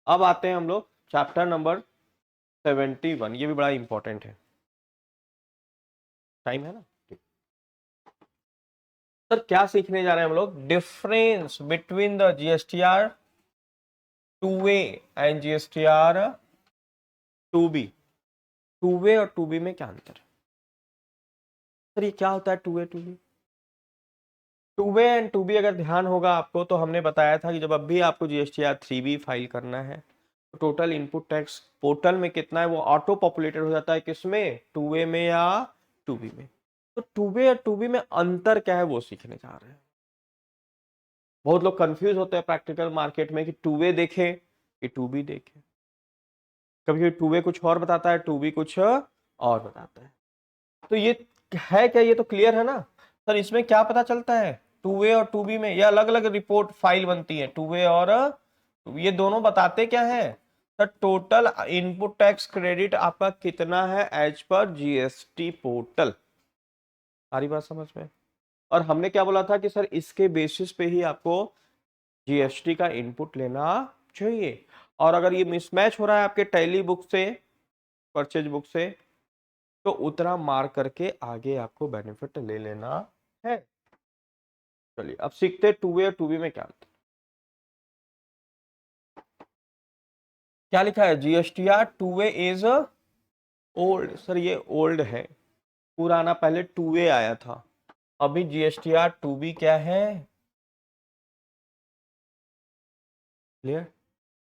अब आते हैं हम लोग चैप्टर नंबर 71, ये भी बड़ा इंपॉर्टेंट है। टाइम है ना? सर क्या सीखने जा रहे हैं हम लोग? Difference between the GSTR 2A and GSTR 2B। 2A और 2B में क्या अंतर है सर? ये क्या होता है 2A 2B? 2A and 2B अगर ध्यान होगा आपको तो हमने बताया था कि जब अब भी आपको जीएसटीआर 3B फाइल करना है तो टोटल इनपुट टैक्स पोर्टल में कितना है वो ऑटो पॉपुलेटेड हो जाता है, किसमें? 2A में या 2B में। तो 2A और 2B में अंतर क्या है वो सीखने जा रहे हैं। बहुत लोग कंफ्यूज होते हैं प्रैक्टिकल मार्केट में कि 2A देखें कि 2B देखें। कभी कभी 2A कुछ और बताता है, 2B कुछ और बताता है। तो ये है क्या? ये तो क्लियर है ना सर? इसमें क्या पता चलता है 2A और 2B में? ये अलग अलग रिपोर्ट फाइल बनती है 2A और ये दोनों बताते क्या है sir? Total input tax credit आपका कितना है एज पर जीएसटी पोर्टल। सारी बात समझ में? और हमने क्या बोला था कि सर इसके बेसिस पे ही आपको जीएसटी का इनपुट लेना चाहिए। और अगर ये मिसमैच हो रहा है आपके टैली बुक से, परचेज बुक से, तो उतना मार्क करके आगे आपको बेनिफिट ले लेना है। चलिए अब सीखते हैं 2A और 2B में क्या अंतर। क्या लिखा है? GSTR 2A is old. Sir ये ओल्ड है, पुराना, पहले 2A आया था। अभी जीएसटीआर 2B क्या है? क्लियर?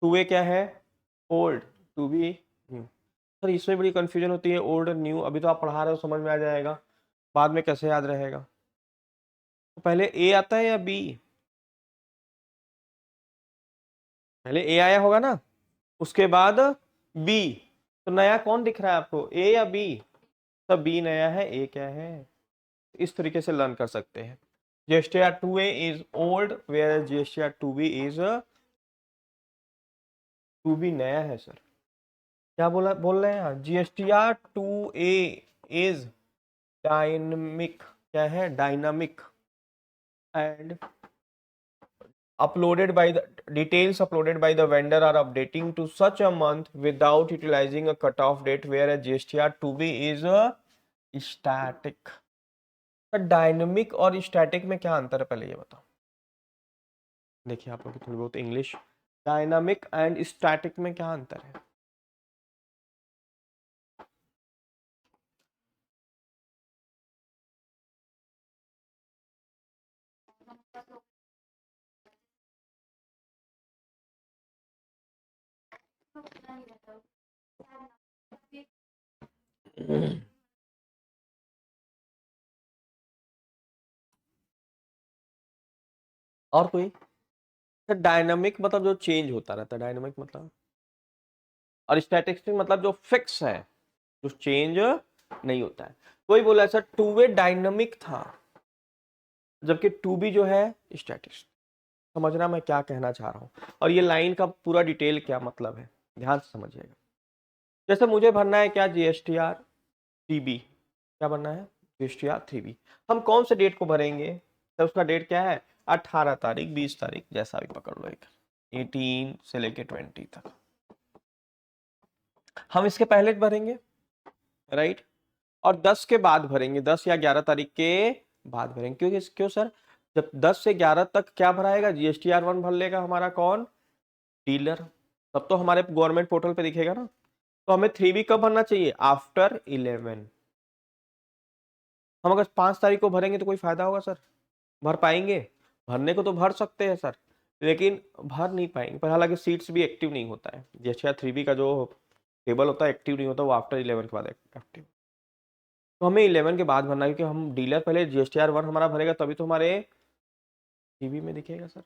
2A क्या है? ओल्ड। 2B new. सर इसमें बड़ी कंफ्यूजन होती है ओल्ड और न्यू। अभी तो आप पढ़ा रहे हो, समझ में आ जाएगा, बाद में कैसे याद रहेगा? तो पहले ए आता है या बी? पहले ए आया होगा ना, उसके बाद बी। तो नया कौन दिख रहा है आपको, ए या बी? सब बी नया है, ए क्या है? इस तरीके से लर्न कर सकते हैं। GSTR 2A is old where GSTR 2B is 2B नया है सर। क्या बोल रहे हैं यार? GSTR 2A is dynamic. क्या है? Dynamic and uploaded by the details uploaded by the vendor are updating to such a month without utilizing a cutoff date, whereas GSTR 2B is a static। Dynamic और static में क्या अंतर है पहले ये बताओ। देखिए आप लोग की थोड़ी बहुत इंग्लिश, डायनामिक एंड स्टैटिक में क्या अंतर है? और कोई? डायनामिक मतलब जो चेंज होता रहता है, डायनामिक मतलब, और स्टैटिस्टिक मतलब जो फिक्स है, जो चेंज नहीं होता है। कोई बोला सर 2A डायनामिक था जबकि 2B जो है स्टैटिक। समझना मैं क्या कहना चाह रहा हूं और ये लाइन का पूरा डिटेल क्या मतलब है, ध्यान से समझिएगा। जैसे मुझे भरना है क्या, जीएसटीआर 3B। क्या भरना है? GSTR 3B। हम कौन से डेट को भरेंगे? तो उसका डेट क्या है? 18 तारीख, 20 तारीख, जैसा भी पकड़ लो, एक 18 से लेके 20 तक। हम इसके पहले भरेंगे, राइट? और 10 के बाद भरेंगे, 10 या 11 तारीख के बाद भरेंगे। क्यों सर? जब 10 से 11 तक क्या भराएगा? जीएसटीआर 1 भर लेगा हमारा कौन? डीलर। तब तो हमारे गवर्नमेंट पोर्टल पे दिखेगा ना। तो हमें 3B कब भरना चाहिए? आफ्टर 11। हम अगर 5 तारीख को भरेंगे तो कोई फायदा होगा सर? भर पाएंगे? भरने को तो भर सकते हैं सर, लेकिन भर नहीं पाएंगे। पर हालांकि सीट्स भी एक्टिव नहीं होता है, जैसे 3B का जो टेबल होता है एक्टिव नहीं होता, वो आफ्टर 11 के बाद एक्टिव। तो हमें 11 के बाद भरना है, क्योंकि हम डीलर पहले जीएसटीआर 1 हमारा भरेगा तभी तो हमारे 3B में दिखेगा सर।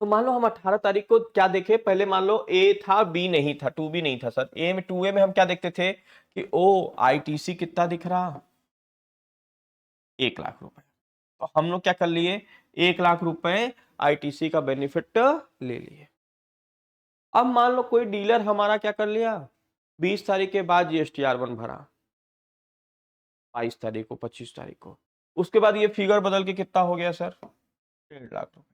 तो मान लो हम 18 तारीख को क्या देखे, पहले मान लो ए था, बी नहीं था, 2B नहीं था सर। ए में 2A में हम क्या देखते थे कि ओ आईटीसी कितना दिख रहा? 1 लाख रुपए। तो हम लोग क्या कर लिए? 1 लाख रुपए आईटीसी का बेनिफिट ले लिए। अब मान लो कोई डीलर हमारा क्या कर लिया, 20 तारीख के बाद जीएसटीआर 1 भरा, 22 तारीख को, 25 तारीख को, उसके बाद ये फिगर बदल के कितना हो गया सर? 1.5 लाख रुपए।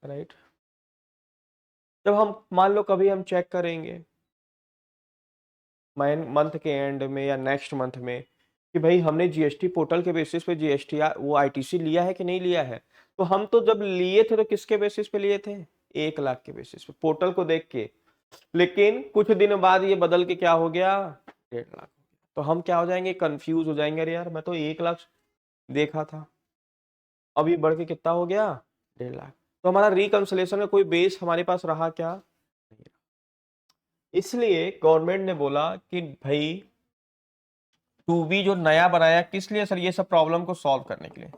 राइट। जब हम मान लो कभी हम चेक करेंगे मंथ के एंड में या नेक्स्ट मंथ में कि भाई हमने जीएसटी पोर्टल के बेसिस पे जीएसटी वो आईटीसी लिया है कि नहीं लिया है, तो हम तो जब लिए थे तो किसके बेसिस पे लिए थे? 1 लाख के बेसिस पे, पोर्टल को देख के। लेकिन कुछ दिन बाद ये बदल के क्या हो गया? 1.5 लाख। तो हम क्या हो जाएंगे? कंफ्यूज हो जाएंगे, अरे यार मैं तो 1 लाख देखा था, अभी बढ़ के कितना हो गया? 1.5 लाख। तो हमारा रिकंसिलेशन में कोई बेस हमारे पास रहा क्या? नहीं रहा। इसलिए गवर्नमेंट ने बोला कि भाई टू बी जो नया बनाया किस लिए सर? ये सब प्रॉब्लम को सॉल्व करने के लिए।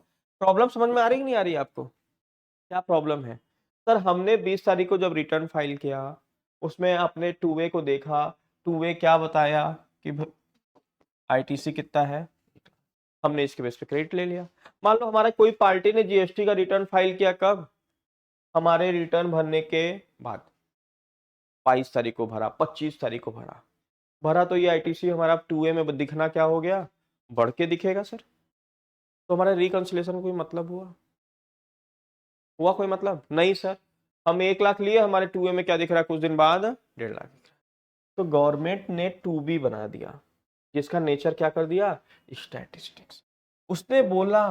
प्रॉब्लम समझ में आ रही कि नहीं आ रही आपको? क्या प्रॉब्लम है सर? हमने 20 तारीख को जब रिटर्न फाइल किया, उसमें आपने टू वे को देखा, टू वे क्या बताया कि आईटीसी कितना है, हमने इसके बेस पे क्रेडिट ले लिया। मान लो हमारा कोई पार्टी ने जीएसटी का रिटर्न फाइल किया, कब? हमारे रिटर्न भरने के बाद, 22 तारीख को भरा, 25 तारीख को भरा, भरा तो ये आईटीसी हमारा टू ए में दिखना क्या हो गया? बढ़ के दिखेगा सर। तो हमारा रिकंसिलेशन कोई मतलब हुआ कोई मतलब नहीं सर। हम 1 लाख लिए, हमारे टू ए में क्या दिख रहा है कुछ दिन बाद? 1.5 लाख दिख रहा है। तो गवर्नमेंट ने टू बी बना दिया, जिसका नेचर क्या कर दिया? स्टैटिस्टिक्स। उसने बोला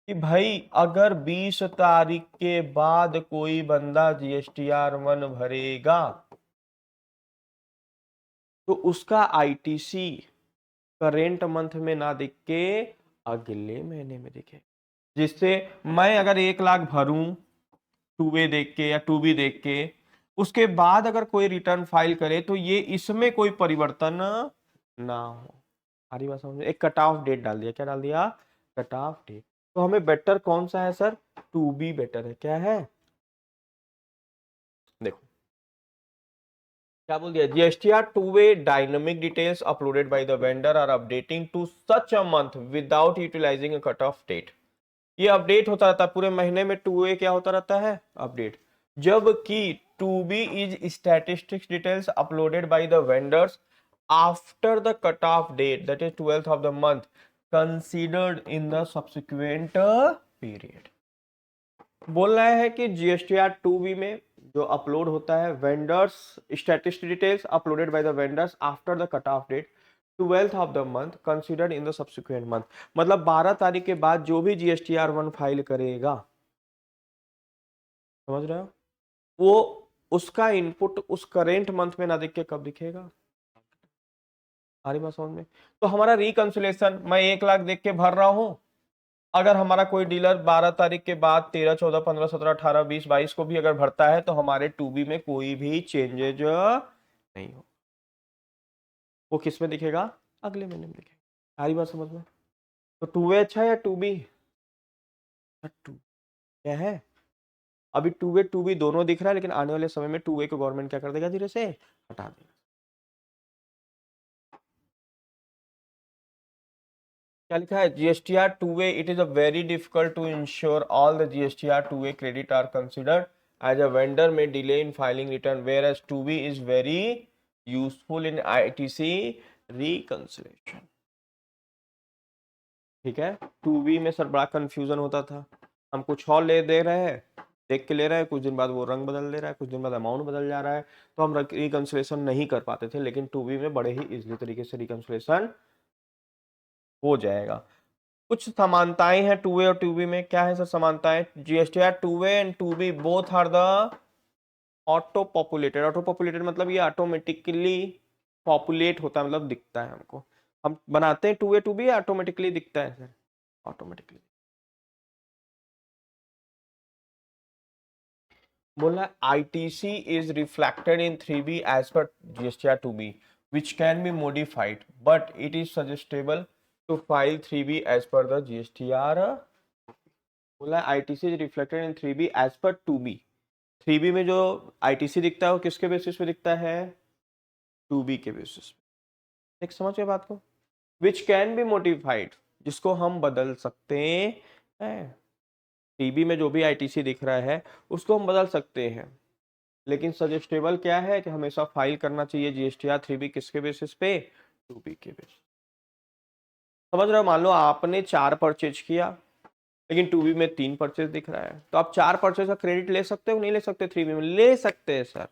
कि भाई अगर 20 तारीख के बाद कोई बंदा जीएसटीआर 1 भरेगा तो उसका आईटीसी करेंट मंथ में ना दिख के अगले महीने में दिखे। जिससे मैं अगर 1 लाख भरूं टू वे देख के या टू बी देख के, उसके बाद अगर कोई रिटर्न फाइल करे तो ये इसमें कोई परिवर्तन ना हो। हमारी बात समझ में? एक कट ऑफ डेट डाल दिया, क्या डाल दिया? Cut off date. तो हमें बेटर कौन सा है सर? टू बी बेटर है। क्या है? देखो क्या बोल दिया? GSTR two A dynamic details uploaded by the vendor are updating to such a month without utilizing a cut off date. ये अपडेट होता रहता है पूरे महीने में, टू वे क्या होता रहता है? अपडेट। जबकि two B is statistics details uploaded by the vendors after the cut off date, that is 12th of the month, considered in the subsequent period. बोल रहा है कि जीएसटीआर टू बी में जो अपलोड होता है vendors statistic details uploaded by the vendors after the cut off date 12th of the month considered in the subsequent month. मतलब 12 तारीख के बाद जो भी जीएसटीआर 1 फाइल करेगा, समझ रहे हो, वो उसका इनपुट उस करेंट मंथ में ना दिख के कब दिखेगा? आ रही बात समझ में? तो हमारा रिकंसिलेशन, मैं 1 लाख देख के भर रहा हूं, अगर हमारा कोई डीलर 12 तारीख के बाद 13, 14, 15, 17, 18, 20, 22 को भी अगर भरता है तो हमारे टू बी में कोई भी चेंजेज नहीं हो। वो किस में दिखेगा? अगले महीने में दिखेगा। सारी बात समझ में? तो टू ए अच्छा है या टू बी? टू क्या है? अभी टू ए टू बी दोनों दिख रहा है, लेकिन आने वाले समय में टू ए को गवर्नमेंट क्या कर देगा? धीरे से हटा देगा। क्या लिखा है? GSTR two A, it is a very difficult to ensure all the GSTR two A credit are considered as a vendor may delay in filing return, whereas 2B is very useful in ITC reconciliation। ठीक है, 2B में sir बड़ा confusion होता था, हम कुछ और ले दे रहे हैं, देख के ले रहे हैं, कुछ दिन बाद वो रंग बदल दे रहा है, कुछ दिन बाद अमाउंट बदल जा रहा है, तो हम रिकंसिलेशन नहीं कर पाते थे। लेकिन 2B में बड़े ही इजीली तरीके से रिकंसिलेशन हो जाएगा। कुछ समानताएं हैं टू ए और टू बी में। क्या है सर समानताएं? GSTR two A and two B both are the auto populated. Auto populated मतलब ये ऑटोमेटिकली पॉपुलेट होता है, मतलब दिखता है हमको। हम बनाते हैं two A two B, automatically दिखता है सर? ऑटोमेटिकली। बोला ITC is reflected in 3B as per GSTR 2B which can be modified but it is suggestible to file 3B as per the GSTR। बोला ITC is reflected in 3B as per 2B। 3B में जो ITC दिखता है वो किसके basis पे दिखता है? 2B के बेसिस पे। एक समझ गए बात को? विच कैन बी मोडिफाइड, जिसको हम बदल सकते हैं। टीबी में जो भी आईटीसी दिख रहा है उसको हम बदल सकते हैं, लेकिन सजेस्टेबल क्या है कि हमेशा फाइल करना चाहिए जीएसटीआर 3B किसके बेसिस पे? 2B के बेसिस। समझ रहे हो? मान लो आपने 4 परचेज किया, लेकिन 2B में 3 परचेज दिख रहा है, तो आप 4 परचेज का क्रेडिट ले सकते हो नहीं ले सकते? 3B में ले सकते हैं सर,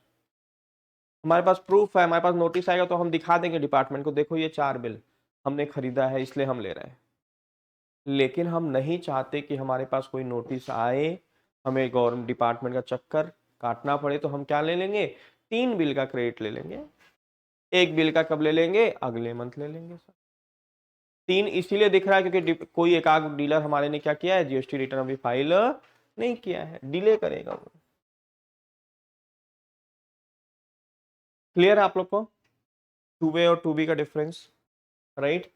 हमारे पास प्रूफ है, हमारे पास नोटिस आएगा तो हम दिखा देंगे डिपार्टमेंट को, देखो ये 4 बिल हमने खरीदा है इसलिए हम ले रहे हैं। लेकिन हम नहीं चाहते कि हमारे पास कोई नोटिस आए, हमें गवर्नमेंट डिपार्टमेंट का चक्कर काटना पड़े, तो हम क्या ले लेंगे? 3 बिल का क्रेडिट ले लेंगे। 1 बिल का कब ले लेंगे? अगले मंथ ले लेंगे सर। 3 इसीलिए दिख रहा है क्योंकि कोई एक आध डीलर हमारे ने क्या किया है, जीएसटी रिटर्न अभी फाइल नहीं किया है, डिले करेगा वो। क्लियर है आप लोग को 2A और 2B का difference, right?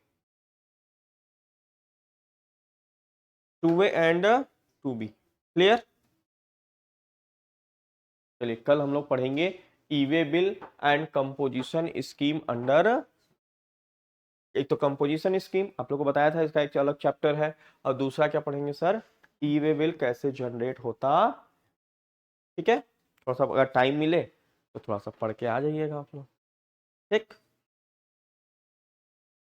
2A and 2B clear. चलिए कल हम लोग पढ़ेंगे E way bill and composition scheme under, एक तो कंपोजिशन स्कीम आप लोग को बताया था, इसका एक अलग चैप्टर है, और दूसरा क्या पढ़ेंगे सर, ई वे बिल कैसे जनरेट होता। ठीक है, थोड़ा सा अगर टाइम मिले तो थोड़ा सा पढ़ के आ जाइएगा आप लोग, ठीक।